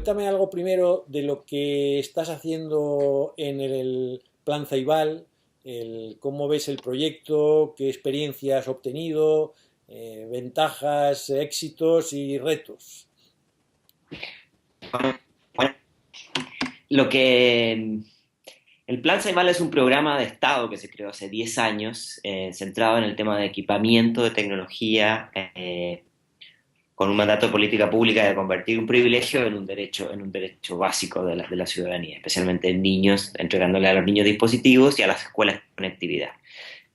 Cuéntame algo primero de lo que estás haciendo en el Plan Ceibal, cómo ves el proyecto, qué experiencias has obtenido, ventajas, éxitos y retos. Bueno, lo que el Plan Ceibal es un programa de Estado que se creó hace 10 años, centrado en el tema de equipamiento de tecnología, con un mandato de política pública de convertir un privilegio en un derecho básico de la ciudadanía, especialmente en niños, entregándole a los niños dispositivos y a las escuelas conectividad.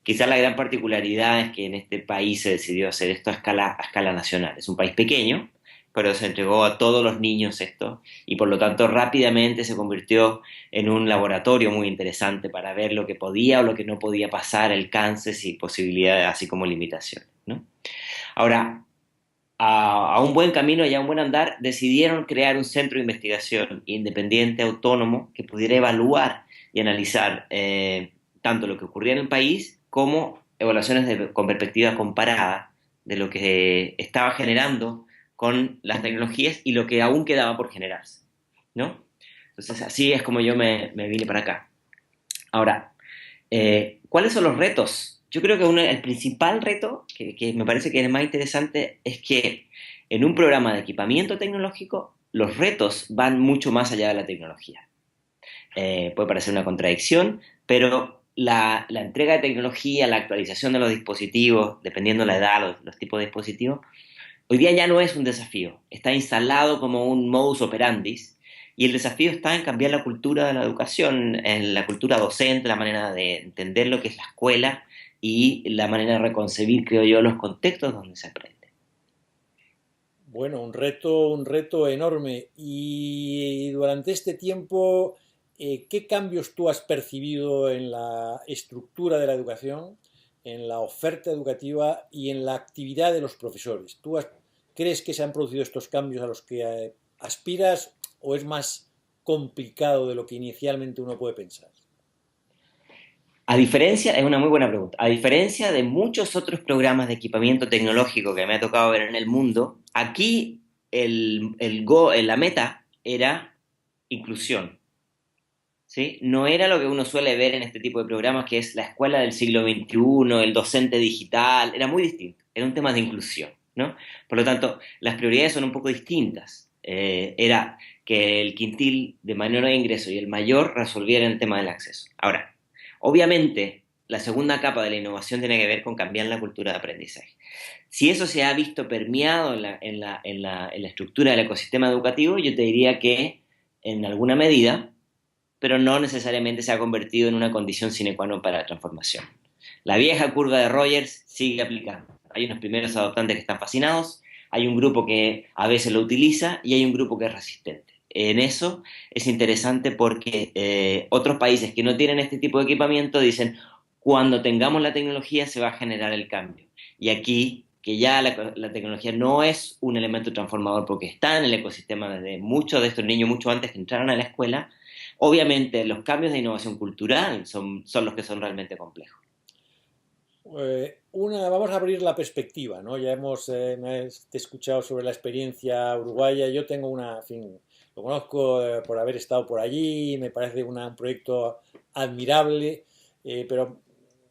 Quizás la gran particularidad es que en este país se decidió hacer esto a escala nacional. Es un país pequeño, pero se entregó a todos los niños esto y por lo tanto rápidamente se convirtió en un laboratorio muy interesante para ver lo que podía o lo que no podía pasar, alcances y posibilidades, así como limitaciones, ¿no? Ahora, a un buen camino y a un buen andar, decidieron crear un centro de investigación independiente, autónomo, que pudiera evaluar y analizar tanto lo que ocurría en el país como evaluaciones con perspectiva comparada de lo que estaba generando con las tecnologías y lo que aún quedaba por generarse, ¿no? Entonces así es como yo me vine para acá. Ahora, ¿cuáles son los retos? Yo creo que el principal reto, que me parece que es el más interesante, es que en un programa de equipamiento tecnológico, los retos van mucho más allá de la tecnología. Puede parecer una contradicción, pero la entrega de tecnología, la actualización de los dispositivos, dependiendo de la edad, los tipos de dispositivos, hoy día ya no es un desafío, está instalado como un modus operandi y el desafío está en cambiar la cultura de la educación, en la cultura docente, la manera de entender lo que es la escuela y la manera de reconcebir, creo yo, los contextos donde se aprende. Bueno, un reto enorme. Y durante este tiempo, ¿qué cambios tú has percibido en la estructura de la educación, en la oferta educativa y en la actividad de los profesores? ¿Crees que se han producido estos cambios a los que aspiras o es más complicado de lo que inicialmente uno puede pensar? A diferencia, es una muy buena pregunta, a diferencia de muchos otros programas de equipamiento tecnológico que me ha tocado ver en el mundo, aquí la meta era inclusión. ¿Sí? No era lo que uno suele ver en este tipo de programas, que es la escuela del siglo XXI, el docente digital, era muy distinto, era un tema de inclusión, ¿no? Por lo tanto, las prioridades son un poco distintas. Era que el quintil de menor ingreso y el mayor resolvieran el tema del acceso. Ahora, obviamente, la segunda capa de la innovación tiene que ver con cambiar la cultura de aprendizaje. Si eso se ha visto permeado en la estructura del ecosistema educativo, yo te diría que en alguna medida, pero no necesariamente se ha convertido en una condición sine qua non para la transformación. La vieja curva de Rogers sigue aplicando. Hay unos primeros adoptantes que están fascinados, hay un grupo que a veces lo utiliza y hay un grupo que es resistente. En eso es interesante porque otros países que no tienen este tipo de equipamiento dicen, cuando tengamos la tecnología se va a generar el cambio. Y aquí, que ya la tecnología no es un elemento transformador porque está en el ecosistema desde muchos de estos niños, mucho antes que entraran a la escuela, obviamente los cambios de innovación cultural son los que son realmente complejos. Vamos a abrir la perspectiva, ¿no? Ya me has escuchado sobre la experiencia uruguaya. Yo tengo en fin, lo conozco por haber estado por allí, me parece un proyecto admirable, pero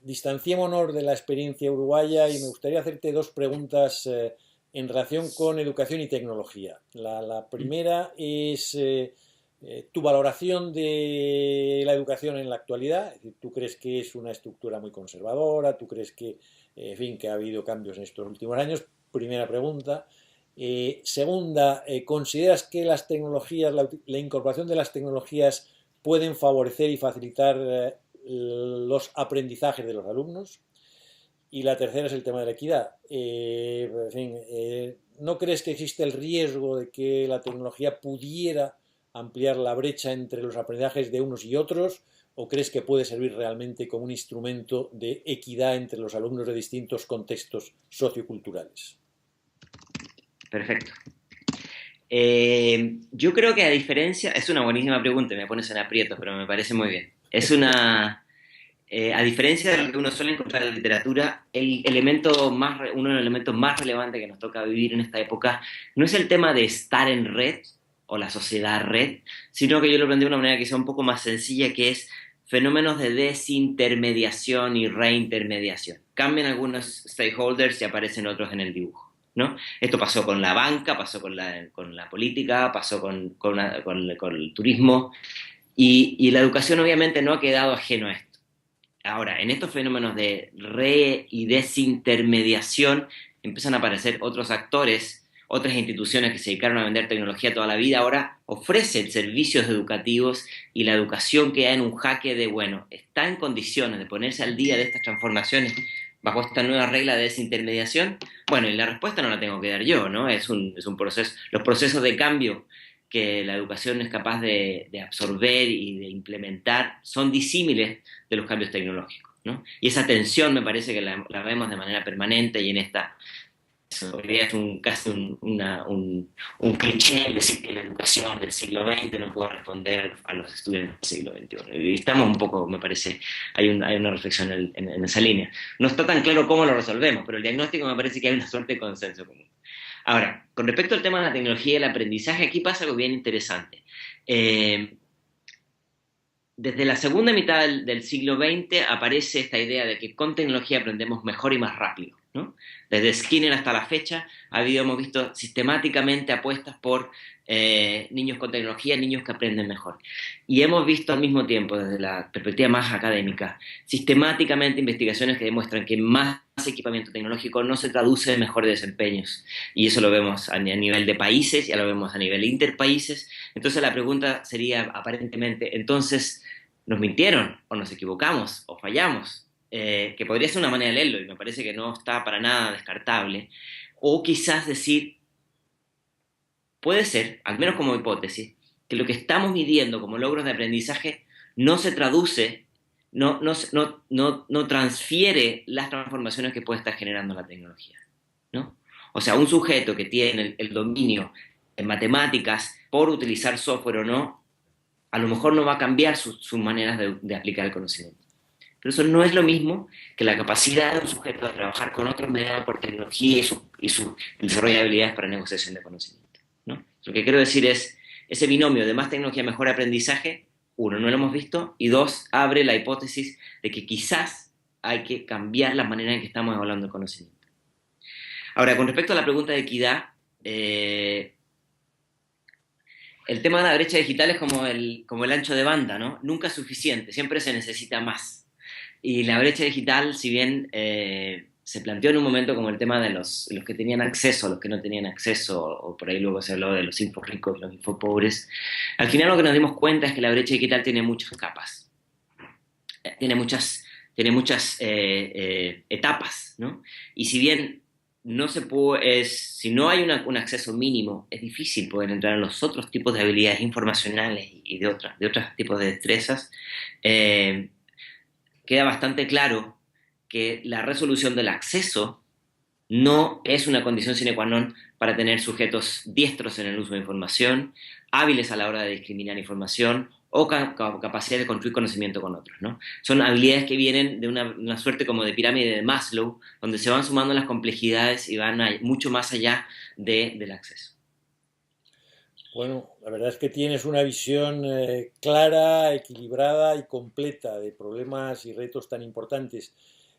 distanciémonos de la experiencia uruguaya y me gustaría hacerte dos preguntas en relación con educación y tecnología. La primera es tu valoración de la educación en la actualidad. Es decir, ¿tú crees que es una estructura muy conservadora? ¿Tú crees que, en fin, que ha habido cambios en estos últimos años? Primera pregunta. Segunda, ¿consideras que las tecnologías, la incorporación de las tecnologías pueden favorecer y facilitar los aprendizajes de los alumnos? Y la tercera es el tema de la equidad. En fin, ¿no crees que existe el riesgo de que la tecnología pudiera ampliar la brecha entre los aprendizajes de unos y otros? ¿O crees que puede servir realmente como un instrumento de equidad entre los alumnos de distintos contextos socioculturales? Perfecto. Yo creo que a diferencia, es una buenísima pregunta, me pones en aprietos, pero me parece muy bien. A diferencia de lo que uno suele encontrar en la literatura, uno de los elementos más relevantes que nos toca vivir en esta época no es el tema de estar en red o la sociedad red, sino que yo lo aprendí de una manera quizá un poco más sencilla, que es fenómenos de desintermediación y reintermediación. Cambian algunos stakeholders y aparecen otros en el dibujo, ¿no? Esto pasó con la banca, pasó con la política, pasó con el turismo, y la educación obviamente no ha quedado ajeno a esto. Ahora, en estos fenómenos de re y desintermediación empiezan a aparecer otros actores, otras instituciones que se dedicaron a vender tecnología toda la vida, ahora ofrecen servicios educativos, y la educación queda en un jaque de, bueno, ¿está en condiciones de ponerse al día de estas transformaciones bajo esta nueva regla de desintermediación? Bueno, y la respuesta no la tengo que dar yo, ¿no? Es un proceso, los procesos de cambio que la educación es capaz de absorber y de implementar son disímiles de los cambios tecnológicos, ¿no? Y esa tensión me parece que la vemos de manera permanente, y en esta hoy día es casi un cliché decir que la educación del siglo XX no puede responder a los estudiantes del siglo XXI. Y estamos un poco, me parece, hay una reflexión en esa línea. No está tan claro cómo lo resolvemos, pero el diagnóstico me parece que hay una suerte de consenso común. Ahora, con respecto al tema de la tecnología y el aprendizaje, aquí pasa algo bien interesante. Desde la segunda mitad del siglo XX aparece esta idea de que con tecnología aprendemos mejor y más rápido, ¿no? Desde Skinner hasta la fecha hemos visto sistemáticamente apuestas por niños con tecnología, niños que aprenden mejor. Y hemos visto al mismo tiempo, desde la perspectiva más académica, sistemáticamente investigaciones que demuestran que más equipamiento tecnológico no se traduce en mejores desempeños. Y eso lo vemos a nivel de países, ya lo vemos a nivel interpaíses. Entonces la pregunta sería, aparentemente, entonces, ¿nos mintieron o nos equivocamos o fallamos? Que podría ser una manera de leerlo, y me parece que no está para nada descartable. O quizás decir, puede ser, al menos como hipótesis, que lo que estamos midiendo como logros de aprendizaje no se traduce, no transfiere las transformaciones que puede estar generando la tecnología, ¿no? O sea, un sujeto que tiene el dominio en matemáticas por utilizar software o no, a lo mejor no va a cambiar sus maneras de aplicar el conocimiento. Pero eso no es lo mismo que la capacidad de un sujeto de trabajar con otros mediados por tecnología y su desarrollo de habilidades para negociación de conocimiento, ¿no? Lo que quiero decir es, ese binomio de más tecnología, mejor aprendizaje, uno, no lo hemos visto, y dos, abre la hipótesis de que quizás hay que cambiar la manera en que estamos evaluando el conocimiento. Ahora, con respecto a la pregunta de equidad, el tema de la brecha digital es como el ancho de banda, ¿no? Nunca es suficiente, siempre se necesita más. Y la brecha digital, si bien se planteó en un momento como el tema de los que tenían acceso, los que no tenían acceso, o por ahí luego se habló de los inforricos y los infopobres, al final lo que nos dimos cuenta es que la brecha digital tiene muchas capas, tiene muchas etapas, ¿no? Y si bien si no hay un acceso mínimo, es difícil poder entrar en los otros tipos de habilidades informacionales y de otros tipos de destrezas. Queda bastante claro que la resolución del acceso no es una condición sine qua non para tener sujetos diestros en el uso de información, hábiles a la hora de discriminar información o capacidad de construir conocimiento con otros, ¿no? Son habilidades que vienen de una suerte como de pirámide de Maslow, donde se van sumando las complejidades y van mucho más allá del acceso. Bueno, la verdad es que tienes una visión clara, equilibrada y completa de problemas y retos tan importantes.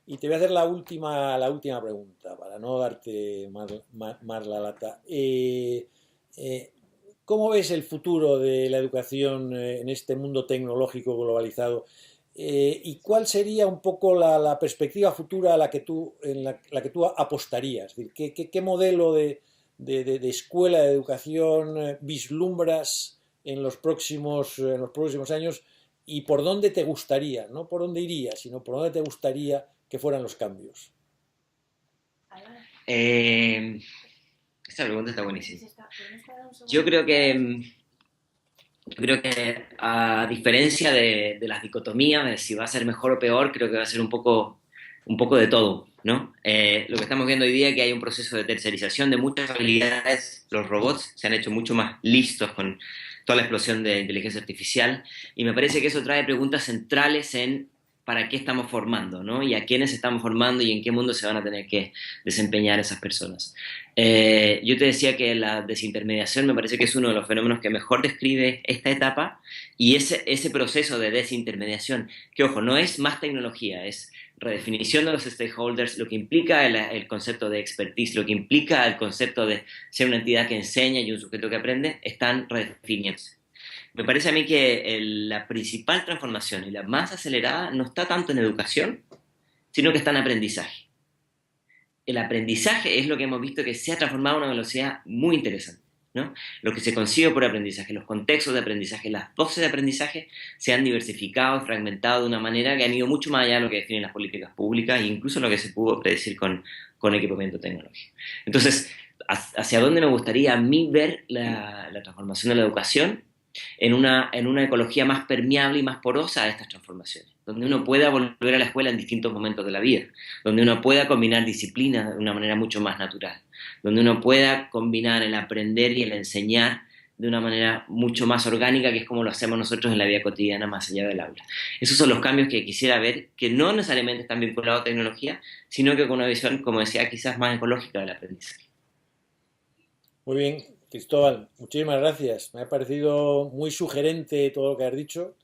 Y te voy a hacer la última pregunta, para no darte más la lata. ¿Cómo ves el futuro de la educación en este mundo tecnológico globalizado? ¿Y cuál sería un poco la perspectiva futura en la que tú apostarías? Es decir, ¿qué modelo de escuela de educación vislumbras en los próximos años, y por dónde te gustaría, no por dónde irías, sino por dónde te gustaría que fueran los cambios? Esta pregunta está buenísima. Yo creo que a diferencia de las dicotomías de si va a ser mejor o peor, creo que va a ser un poco de todo, ¿no? Lo que estamos viendo hoy día es que hay un proceso de tercerización de muchas habilidades. Los robots se han hecho mucho más listos con toda la explosión de inteligencia artificial, y me parece que eso trae preguntas centrales en para qué estamos formando, ¿no? Y a quiénes estamos formando y en qué mundo se van a tener que desempeñar esas personas. Yo te decía que la desintermediación me parece que es uno de los fenómenos que mejor describe esta etapa y ese proceso de desintermediación, que ojo, no es más tecnología, es redefinición de los stakeholders, lo que implica el concepto de expertise, lo que implica el concepto de ser una entidad que enseña y un sujeto que aprende, están redefiniéndose. Me parece a mí que la principal transformación y la más acelerada no está tanto en educación, sino que está en aprendizaje. El aprendizaje es lo que hemos visto que se ha transformado a una velocidad muy interesante, ¿no? Lo que se consigue por aprendizaje, los contextos de aprendizaje, las dosis de aprendizaje se han diversificado y fragmentado de una manera que han ido mucho más allá de lo que definen las políticas públicas e incluso lo que se pudo predecir con equipamiento tecnológico. Entonces, ¿hacia dónde me gustaría a mí ver la transformación de la educación? En una ecología más permeable y más porosa a estas transformaciones, donde uno pueda volver a la escuela en distintos momentos de la vida, donde uno pueda combinar disciplinas de una manera mucho más natural, donde uno pueda combinar el aprender y el enseñar de una manera mucho más orgánica, que es como lo hacemos nosotros en la vida cotidiana más allá del aula. Esos son los cambios que quisiera ver, que no necesariamente están vinculados a tecnología, sino que con una visión, como decía, quizás más ecológica del aprendizaje. Muy bien, Cristóbal, muchísimas gracias. Me ha parecido muy sugerente todo lo que has dicho